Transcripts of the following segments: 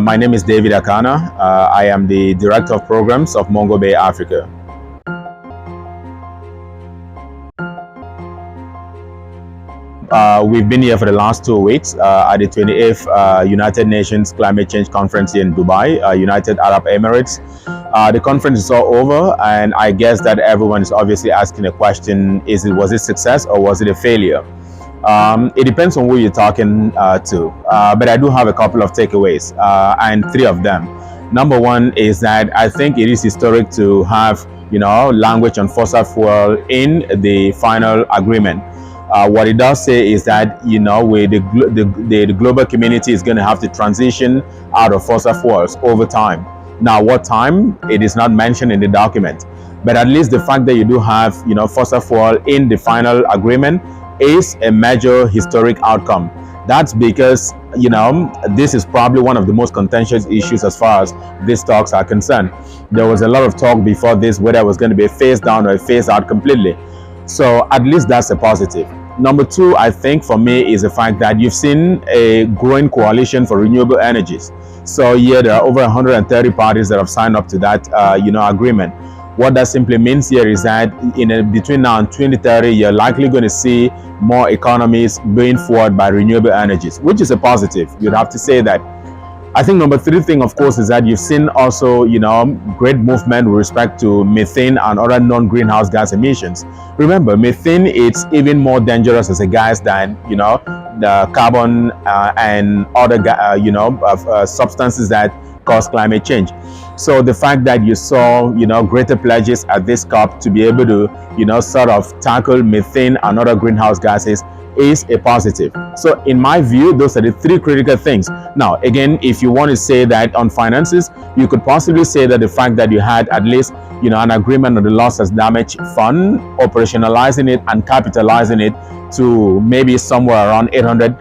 My name is David Akana. I am the Director of Programs of Mongo Bay Africa. We've been here for the last 2 weeks at the 28th United Nations Climate Change Conference here in Dubai, United Arab Emirates. The conference is all over, and I guess that everyone is obviously asking a question: was it success or was it a failure? It depends on who you're talking to, but I do have a couple of takeaways, and 3 of them. Number one is that I think it is historic to have, language on fossil fuel in the final agreement. What it does say is that, the global community is going to have to transition out of fossil fuels over time. Now, what time? It is not mentioned in the document, but at least the fact that you do have, fossil fuel in the final agreement is a major historic outcome. That's because, this is probably one of the most contentious issues as far as these talks are concerned. There was a lot of talk before this whether it was going to be a phase down or a phase out completely. So at least that's a positive. Number 2, I think for me, is the fact that you've seen a growing coalition for renewable energies. So yeah, there are over 130 parties that have signed up to that, agreement. What that simply means here is that between now and 2030, you're likely going to see more economies being forward by renewable energies, which is a positive. You'd have to say that. I think number 3 thing, of course, is that you've seen also, great movement with respect to methane and other non-greenhouse gas emissions. Remember, methane is even more dangerous as a gas than, the carbon and other, substances that cause climate change. So the fact that you saw, greater pledges at this COP to be able to, sort of tackle methane and other greenhouse gases is a positive. So in my view, those are the 3 critical things. Now, again, if you want to say that on finances, you could possibly say that the fact that you had at least, an agreement on the loss as damage fund, operationalizing it and capitalizing it to maybe somewhere around 800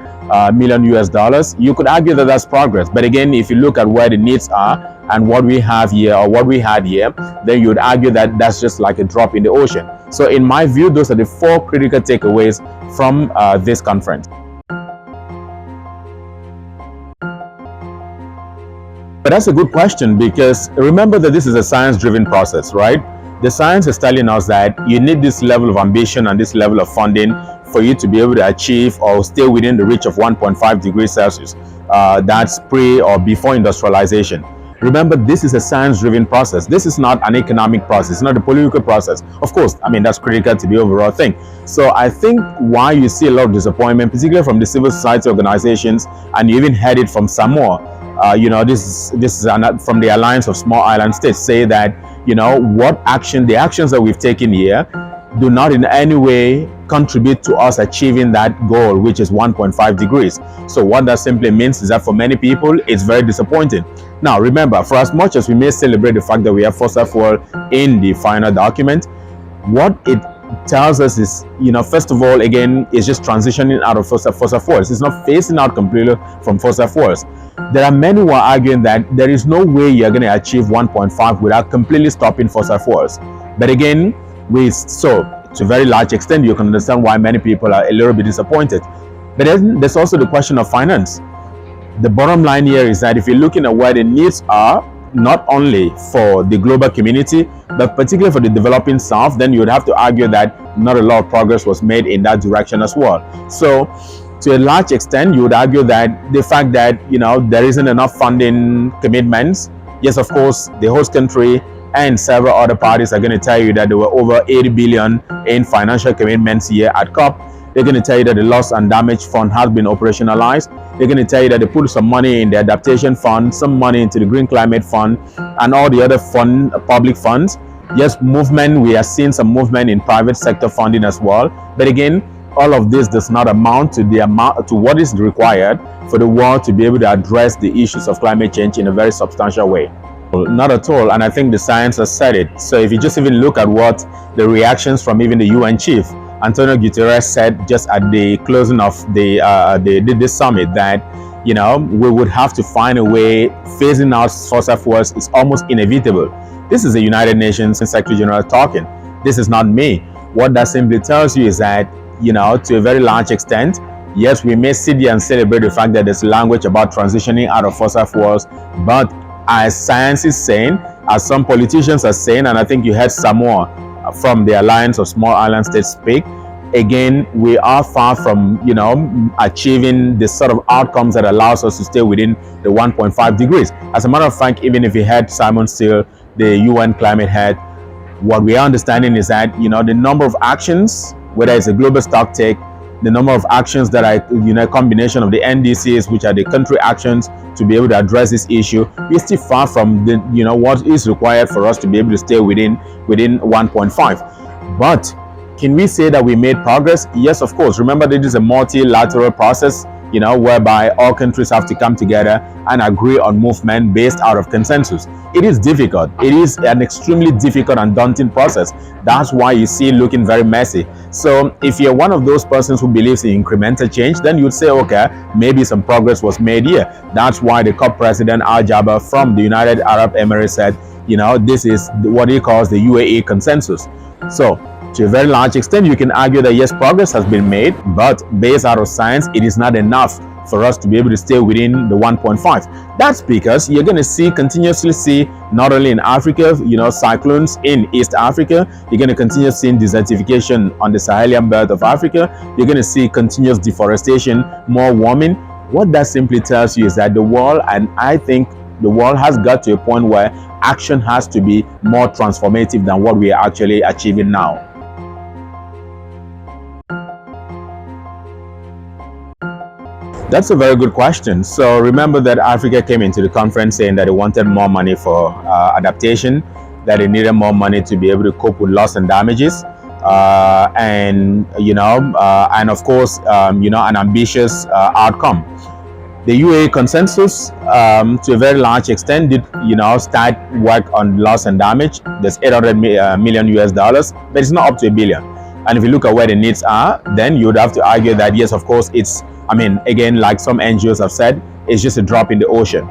million US dollars, you could argue that that's progress. But again, if you look at where the needs are and what we have here or what we had here, then you would argue that that's just like a drop in the ocean. So in my view, those are the 4 critical takeaways from this conference. But that's a good question, because remember that this is a science-driven process, right? The science is telling us that you need this level of ambition and this level of funding for you to be able to achieve or stay within the reach of 1.5 degrees Celsius. That's pre or before industrialization. Remember, this is a science-driven process. This is not an economic process. It's not a political process. Of course, that's critical to the overall thing. So I think why you see a lot of disappointment, particularly from the civil society organizations, and you even heard it from Samoa, this is from the Alliance of Small Island States, say that, the actions that we've taken here do not in any way contribute to us achieving that goal, which is 1.5 degrees. So what that simply means is that for many people, it's very disappointing. Now, remember, for as much as we may celebrate the fact that we have fossil fuel in the final document, what it tells us is, first of all, again, it's just transitioning out of fossil fuels. It's not phasing out completely from fossil fuels. There are many who are arguing that there is no way you're going to achieve 1.5 without completely stopping fossil fuels. But again, to a very large extent, you can understand why many people are a little bit disappointed. But then there's also the question of finance. The bottom line here is that if you're looking at where the needs are, not only for the global community, but particularly for the developing South, then you would have to argue that not a lot of progress was made in that direction as well. So to a large extent, you would argue that the fact that, there isn't enough funding commitments. Yes, of course, the host country and several other parties are going to tell you that there were over 80 billion in financial commitments here at COP. They're going to tell you that the loss and damage fund has been operationalized. They're going to tell you that they put some money in the adaptation fund, some money into the green climate fund, and all the other public funds. Yes, movement, we are seeing some movement in private sector funding as well. But again, all of this does not amount to what is required for the world to be able to address the issues of climate change in a very substantial way. Not at all, and I think the science has said it. So if you just even look at what the reactions from even the UN chief, Antonio Guterres, said just at the closing of this summit, that we would have to find a way. Phasing out fossil fuels is almost inevitable. This is the United Nations Secretary General talking. This is not me. What that simply tells you is that, to a very large extent, Yes, we may sit there and celebrate the fact that there's language about transitioning out of fossil fuels, but as science is saying, as some politicians are saying, and I think you heard Samoa from the Alliance of Small Island States speak, again, we are far from, achieving the sort of outcomes that allows us to stay within the 1.5 degrees. As a matter of fact, even if you had Simon Steele, the UN climate head, what we are understanding is that, the number of actions, whether it's a global stock take, the number of actions that are, a combination of the NDCs, which are the country actions to be able to address this issue, we're still far from the, what is required for us to be able to stay within 1.5. But can we say that we made progress? Yes, of course. Remember that it is a multilateral process, whereby all countries have to come together and agree on movement based out of consensus. It is difficult. It is an extremely difficult and daunting process. That's why you see it looking very messy. So if you're one of those persons who believes in incremental change, then you'd say, okay, maybe some progress was made here. That's why the COP president, Al Jaber from the United Arab Emirates said, this is what he calls the UAE consensus. So to a very large extent, you can argue that yes, progress has been made, but based out of science, it is not enough for us to be able to stay within the 1.5. That's because you're going to continuously see, not only in Africa, cyclones in East Africa, you're going to continue seeing desertification on the Sahelian belt of Africa, you're going to see continuous deforestation, more warming. What that simply tells you is that the world, and I think the world has got to a point where action has to be more transformative than what we are actually achieving now. That's a very good question. So remember that Africa came into the conference saying that they wanted more money for adaptation, that they needed more money to be able to cope with loss and damages, and of course, an ambitious outcome. The UAE consensus, to a very large extent, did start work on loss and damage. There's 800 million US dollars, but it's not up to $1 billion. And if you look at where the needs are, then you would have to argue that yes, of course, again, like some NGOs have said, it's just a drop in the ocean.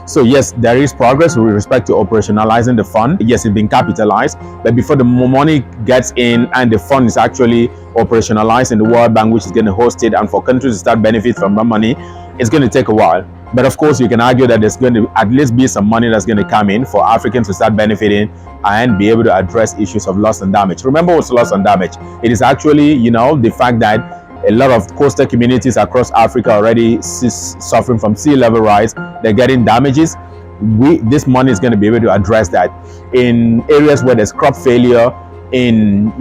So yes, there is progress with respect to operationalizing the fund. Yes, it's been capitalized, but before the money gets in and the fund is actually operationalized in the World Bank, which is going to host it, and for countries to start benefit from that money, it's going to take a while. But of course, you can argue that there's going to at least be some money that's going to come in for Africans to start benefiting and be able to address issues of loss and damage. Remember what's loss and damage? It is actually, the fact that a lot of coastal communities across Africa already suffering from sea level rise. They're getting damages. This money is going to be able to address that. In areas where there's crop failure, this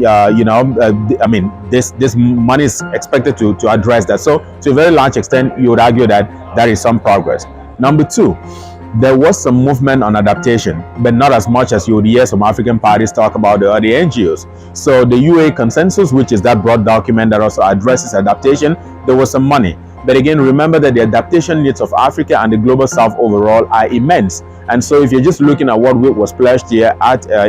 money is expected to address that. So to a very large extent, you would argue that there is some progress. Number two, there was some movement on adaptation, but not as much as you would hear some African parties talk about the other NGOs. So the UAE consensus, which is that broad document that also addresses adaptation, there was some money. But again, remember that the adaptation needs of Africa and the global south overall are immense. And so if you're just looking at what was pledged here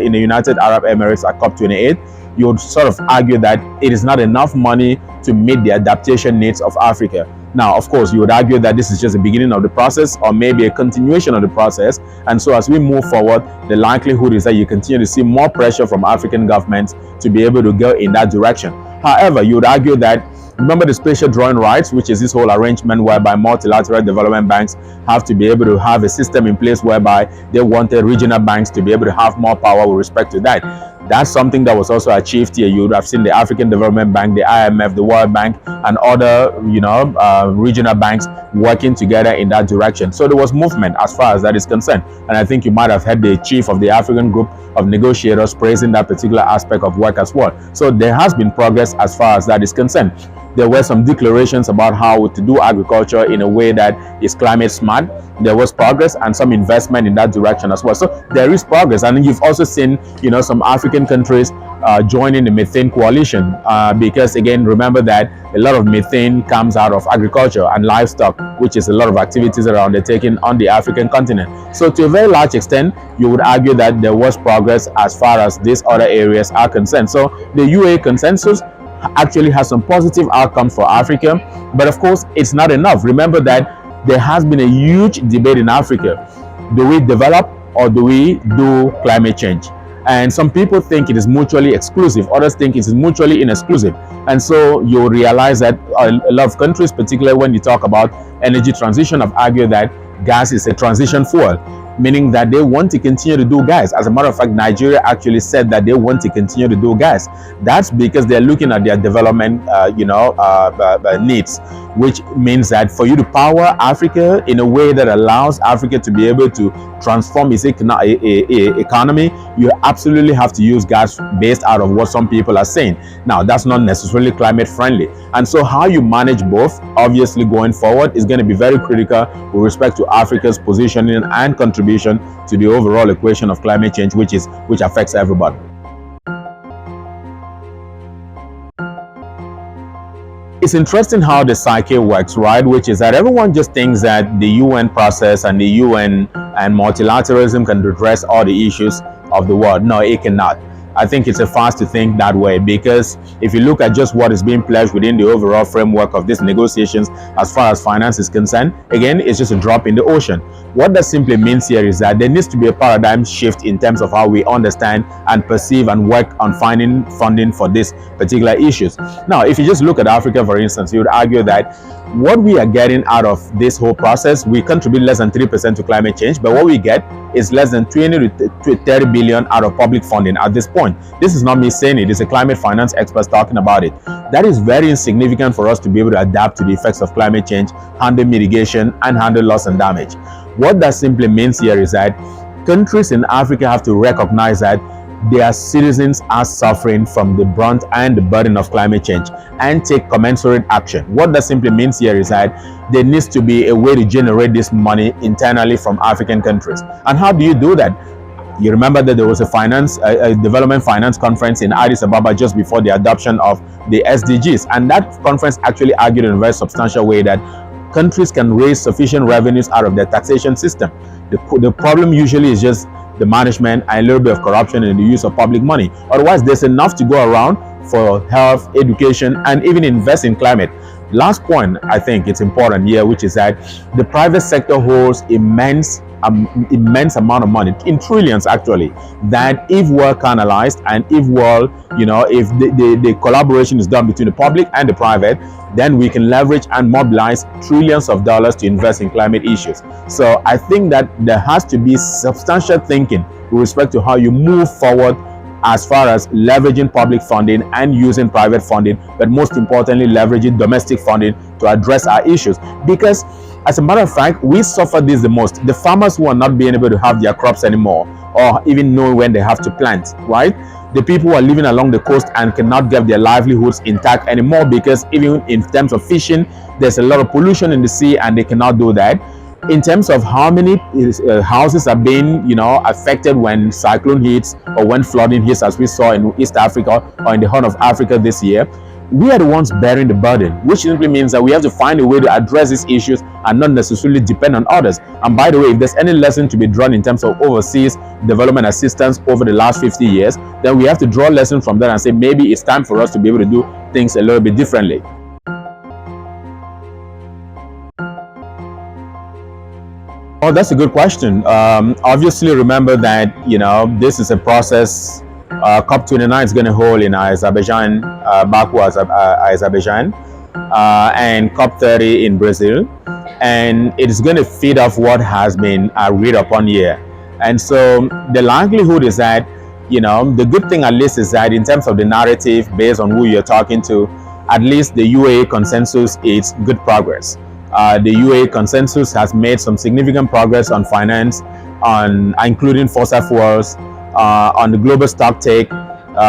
in the United Arab Emirates at COP28, you would sort of argue that it is not enough money to meet the adaptation needs of Africa. Now, of course, you would argue that this is just the beginning of the process, or maybe a continuation of the process. And so as we move forward, the likelihood is that you continue to see more pressure from African governments to be able to go in that direction. However, you would argue that, remember the spatial drawing rights, which is this whole arrangement whereby multilateral development banks have to be able to have a system in place whereby they wanted regional banks to be able to have more power with respect to that. That's something that was also achieved here. You would have seen the African Development Bank, the IMF, the World Bank, and other, regional banks working together in that direction. So there was movement as far as that is concerned. And I think you might have heard the chief of the African group of negotiators praising that particular aspect of work as well. So there has been progress as far as that is concerned. There were some declarations about how to do agriculture in a way that is climate smart. There was progress and some investment in that direction as well. So there is progress. And you've also seen, some African countries joining the methane coalition because, again, remember that a lot of methane comes out of agriculture and livestock, which is a lot of activities that are undertaken on the African continent. So to a very large extent, you would argue that there was progress as far as these other areas are concerned. So the UAE consensus actually has some positive outcomes for Africa, but of course it's not enough. Remember that there has been a huge debate in Africa. Do we develop or do we do climate change? And some people think it is mutually exclusive, others think it is mutually inexclusive. And so you realize that a lot of countries, particularly when you talk about energy transition, have argued that gas is a transition fuel, meaning that they want to continue to do gas. As a matter of fact, Nigeria actually said that they want to continue to do gas. That's because they're looking at their development needs, which means that for you to power Africa in a way that allows Africa to be able to transform its economy, you absolutely have to use gas based out of what some people are saying. Now, that's not necessarily climate friendly. And so how you manage both, obviously going forward, is going to be very critical with respect to Africa's positioning and contribution to the overall equation of climate change, which affects everybody. It's interesting how the psyche works, right? Which is that everyone just thinks that the UN process and the UN and multilateralism can address all the issues of the world. No, it cannot. I think it's a farce to think that way, because if you look at just what is being pledged within the overall framework of these negotiations as far as finance is concerned, again, it's just a drop in the ocean. What that simply means here is that there needs to be a paradigm shift in terms of how we understand and perceive and work on finding funding for these particular issues. Now, if you just look at Africa, for instance, you would argue that what we are getting out of this whole process, we contribute less than 3% to climate change, but what we get is less than 20 to 30 billion out of public funding at this point. This is not me saying it, it's a climate finance expert talking about it. That is very insignificant for us to be able to adapt to the effects of climate change, handle mitigation, and handle loss and damage. What that simply means here is that countries in Africa have to recognize that their citizens are suffering from the brunt and the burden of climate change and take commensurate action. What that simply means here is that there needs to be a way to generate this money internally from African countries. And how do you do that? You remember that there was a development finance conference in Addis Ababa just before the adoption of the SDGs. And that conference actually argued in a very substantial way that countries can raise sufficient revenues out of their taxation system. The problem usually is just the management and a little bit of corruption in the use of public money. Otherwise, there's enough to go around for health, education, and even invest in climate. Last point, I think it's important here, which is that the private sector holds immense amount of money, in trillions actually, that if well canalized and if well, if the collaboration is done between the public and the private, then we can leverage and mobilize trillions of dollars to invest in climate issues. So I think that there has to be substantial thinking with respect to how you move forward as far as leveraging public funding and using private funding, but most importantly, leveraging domestic funding to address our issues. Because as a matter of fact, we suffer this the most. The farmers who are not being able to have their crops anymore, or even know when they have to plant, right? The people who are living along the coast and cannot get their livelihoods intact anymore, because even in terms of fishing, there's a lot of pollution in the sea and they cannot do that. In terms of how many houses are being, affected when cyclone hits or when flooding hits, as we saw in East Africa or in the Horn of Africa this year, we are the ones bearing the burden, which simply means that we have to find a way to address these issues and not necessarily depend on others. And by the way, if there's any lesson to be drawn in terms of overseas development assistance over the last 50 years, then we have to draw lessons from that and say maybe it's time for us to be able to do things a little bit differently. Oh, that's a good question. Obviously, remember that, this is a process. COP29 is going to hold in Azerbaijan, Baku, Azerbaijan, and COP30 in Brazil. And it is going to feed off what has been agreed upon here. And so the likelihood is that, the good thing at least is that in terms of the narrative, based on who you're talking to, at least the UAE consensus is good progress. The UAE consensus has made some significant progress on finance, including fossil fuels, on the global stock take,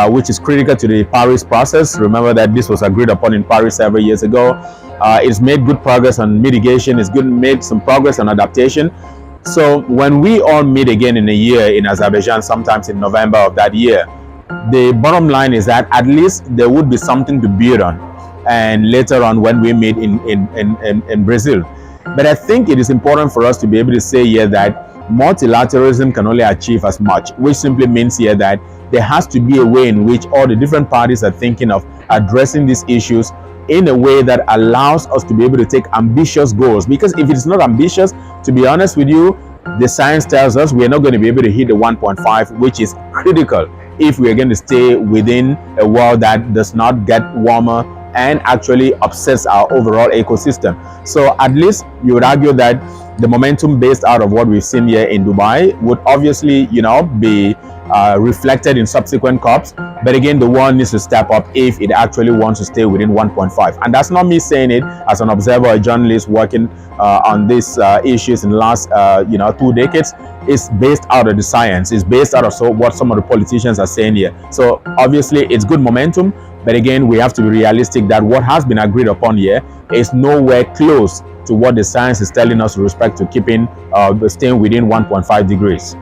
which is critical to the Paris process. Remember that this was agreed upon in Paris several years ago. It's made good progress on mitigation. It's made some progress on adaptation. So when we all meet again in a year in Azerbaijan, sometimes in November of that year, the bottom line is that at least there would be something to build on. And later on when we meet in Brazil. But I think it is important for us to be able to say here that multilateralism can only achieve as much, which simply means here that there has to be a way in which all the different parties are thinking of addressing these issues in a way that allows us to be able to take ambitious goals. Because if it's not ambitious, to be honest with you, the science tells us we're not going to be able to hit the 1.5, which is critical if we're going to stay within a world that does not get warmer and actually upsets our overall ecosystem. So at least you would argue that the momentum based out of what we've seen here in Dubai would obviously, be reflected in subsequent COPs. But again, the world needs to step up if it actually wants to stay within 1.5. And that's not me saying it as an observer or journalist working on these issues in the last, 2 decades. It's based out of the science. It's based out of what some of the politicians are saying here. So obviously, it's good momentum. But again, we have to be realistic that what has been agreed upon here is nowhere close to what the science is telling us with respect to keeping staying within 1.5 degrees.